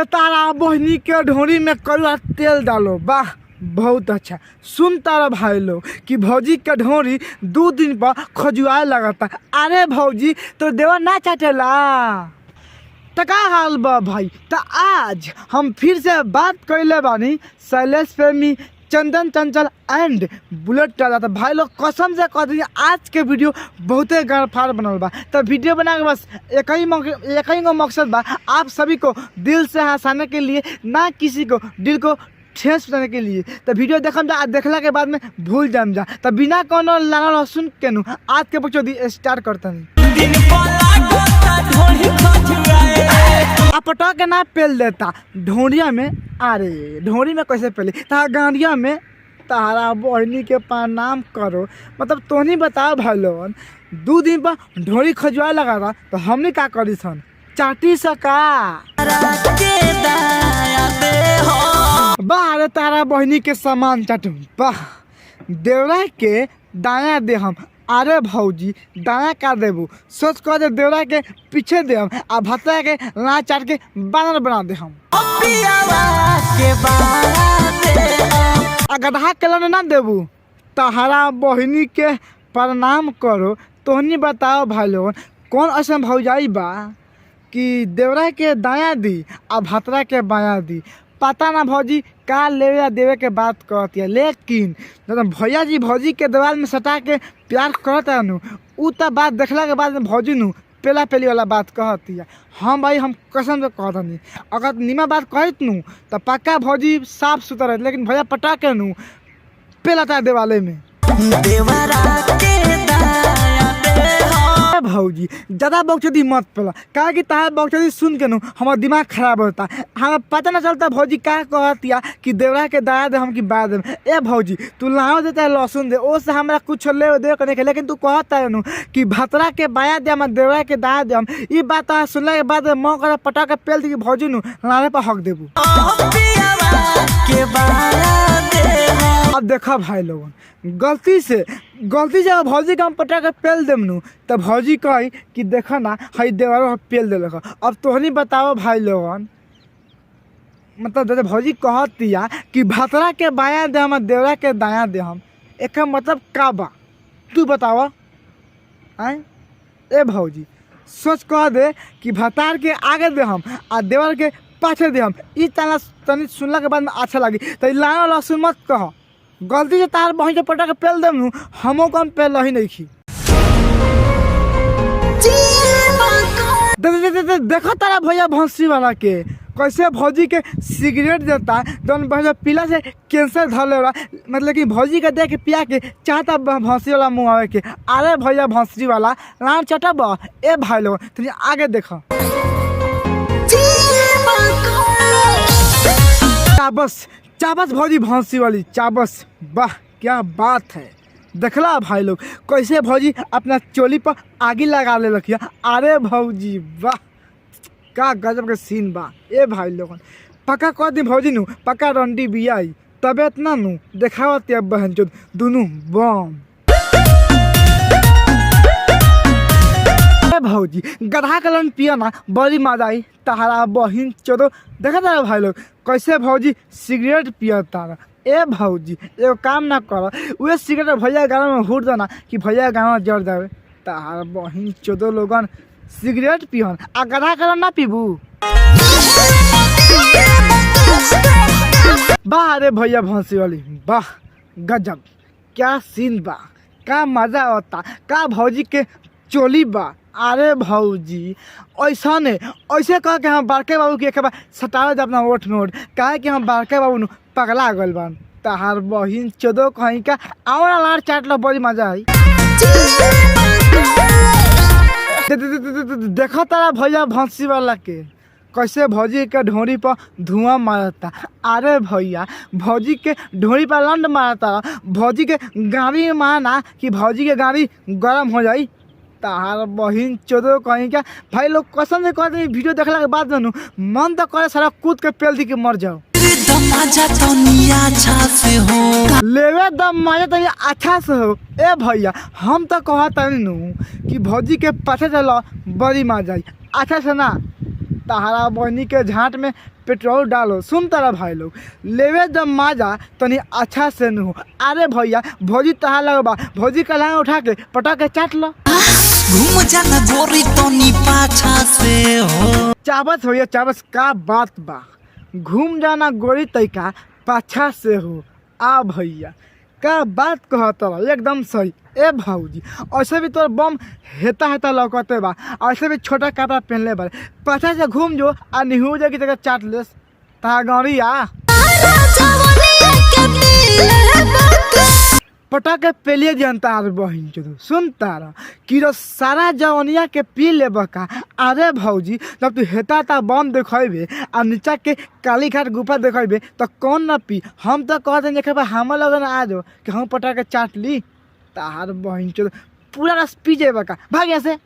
तारा बहनी के ढोरी में कड़वा तेल डालो। वाह बहुत अच्छा। सुन तारा भाई लोग कि भौजी के ढोरी 2 दिन पर खजुआए लगता। अरे भौजी तो देवर ना चाटेला तो का हाल बा भाई। तो आज हम फिर से बात कैले बानी शैलेश प्रेमी, चंदन चंचल एंड बुलेट टाला। तो भाई लोग कसम से कह दी आज के वीडियो बहुते गड़फाड़ बनल बा। तो वीडियो बना के बस एक ही मकसद बा, आप सभी को दिल से हंसाने के लिए, ना किसी को दिल को ठेस पहुँचाने के लिए। तो वीडियो देखम जा, देखला के बाद में भूल जाम जा। तो बिना कोनो लाना लहसुन के नु आज के बकचोदी स्टार्ट करता नहीं। पटा के ना पेल देता ढोरिया में। अरे ढोरी में कैसे पेली ता गांडिया में। तारा बहनी के प्रणाम करो मतलब तोहनी बताओ भाई लोगन 2 दिन पर ढोरी खजुआ लगा था तो हमने का करी सन चाटी सका बाहर तारा बहनी के सामान चाटू। वाह देवरा के दाया दे हम। अरे भौजी दाया का देबू सोच कर दे देवरा के पीछे दे हम आ भत्ता के ला चाट के बानर बना दे हम। गधा के लने ना देबू तहरा बहनी के प्रणाम करो। तोहनी बताओ भाई लोगन कौन ऐसा भौजाई बा कि देवरा के दाया दी आ भतरा के बाया दी। पता ना भौजी का लेवे देवे के बात कहती है, लेकिन जब भैया जी भौजी के दीवार में सटा के प्यार करता नु उ त बात देखला के बाद में भौजी नु पेला पेली वाला बात कहती है। हम भाई हम कसम से कहता नहीं अगर नीमा बात कहत नु तो पक्का भौजी साफ सुथरा है, लेकिन भैया पटा के नु पेलाता देवाले में। भौजी ज़्यादा बकचोदी मत पेला का कि तार बकचोदी सुन के नु हमारा दिमाग खराब होता। हमें पता ना चलता भौजी का कहतिया कि देवरा के दाया दे हम कि बाद में। ए भौजी तू लाओ देता है लहसुन दे ओ से हमरा कुछ ले दे करने के, लेकिन तू कहता है नु कि भतरा के बाया दे हम देवरा के दाया दे हम। ये बात सुनने के बाद मौ कर पटा के पेल दी कि भौजी नु लाने पर हक देबू। अब देखा भाई लोगन गलती से भौजी का हम पटा के पेल देम नु तब भौजी कही कि देखा ना हई देवरो पेल दे। अब तोहनी बताओ भाई लोगन मतलब जैसे भौजी कहतिया कि भतरा के बाया दे हम देवरा के दाया दे हम, एक मतलब का बा तू बतावा। आए ए भौजी सोच कह दे कि भतार के आगे दे हम आ देवर के पाछे दे हम। ई तना तनी सुनला के बाद में अच्छा लगी तो लाना लहसुन मत कह। गलती से तार बहन के पटा के पेल देम नु हमो कम पेल ही नहीं खी। देखो तारा भैया भौंसी वाला के कैसे भौजी के सिगरेट देता दोनों भैया पीला से कैंसर धले वाला मतलब कि भौजी के दे के पिया के चाहता भौंसी वाला मुँह आवे के। अरे भैया भौंसी वाला लान चटब ए भाई लोग तुझे आगे देखो चाबस भौजी भौंसी वाली चाबस। वाह क्या बात है। देखला भाई लोग कैसे भौजी अपना चोली पर आगी लगा ले रखिया। अरे भौजी वाह का गजब के सीन बा। ए भाई लोगन पक्का कह दी भौजी नु पक्का रंडी बियाई तबे इतना नु देखावत बहन चोद दोनों बम। भौजी गधा कलन पिया ना बड़ी मजा आई तहारा बहिन चोदो। देखा था भाई लोग कैसे भौजी सिगरेट पिया तारा। ए भौजी एगो काम ना कर वे सिगरेट भैया गाँव में हुट देना कि भैया गाँव जड़ जावे। तहारा बहिन चोदो लोगन सिगरेट पियन आ गधा कलन ना पीबू। वाह अरे भैया भौंसी वाली वाह गजब क्या सीन बा, का मजा आता, का भौजी के चोली बा। अरे भौजी ऐसा ने ऐसे कह के हम बड़के बाबू के एक बार सटावे अपना ओठ में ओठ कहे कि हम बड़के बाबू नु पगला गल बान। तहार बहिन चोदो कहीं का आवड़ा लाड़ चाट लो बड़ी मजा आई। देखो तारा भैया भौंसी वाला के कैसे भौजी के ढोरी पर धुआं मारता। अरे भैया भौजी के ढोरी पर लंड मारता भौजी के गाड़ी में मारना कि भौजी के गाड़ी गर्म हो जाई। तार बहिन चोदो कहीं क्या भाई लोग कसम से कहते वीडियो देखला के बाद जानू मन तो करे सारा कूद के पेल दी के मर जाओ। लेवे दम मजा तो अच्छा से हो। ए भैया हम तो कहता नु कि भौजी के पाछे चलो बड़ी मजा आई अच्छा से ना। तहारा बहनी के झाट में पेट्रोल डालो। सुन तारा भाई लोग, लेवे जब माजा तनी अच्छा से न हो। अरे भैया भौजी तहा लगबा, भौजी का लांग उठा के पटा के चाट लो। घूम जाना गोरी तनी पाछा से हो। चाबस भैया चाबस, का बात बा, घूम जाना गोरी तैका पाछा से हो। आ भैया का बात कहता एकदम सही। ए भाऊजी ऐसे भी तोर बम हेता हेता लौकते बा, ऐसे भी छोटा कपड़ा पहनले बा, पाछा से घूम जो आ निहू जा की जगह चाट लेस ता गौरी आ पटा के पेलिए जनता आर बहिन चुदू। सुन तारा कि सारा जवनिया के पी ले बका। अरे भौजी जब तू हेता ता बम देखेबे आ नीचा के काली घाट गुफा देखेबे तो कौन ना पी। हम तो कहते हैं देखे हम लगन आ जाओ कि हम पटा के चाट ली तार बहिन चुदू पूरा रस पी जाए बका। भाग ऐसे।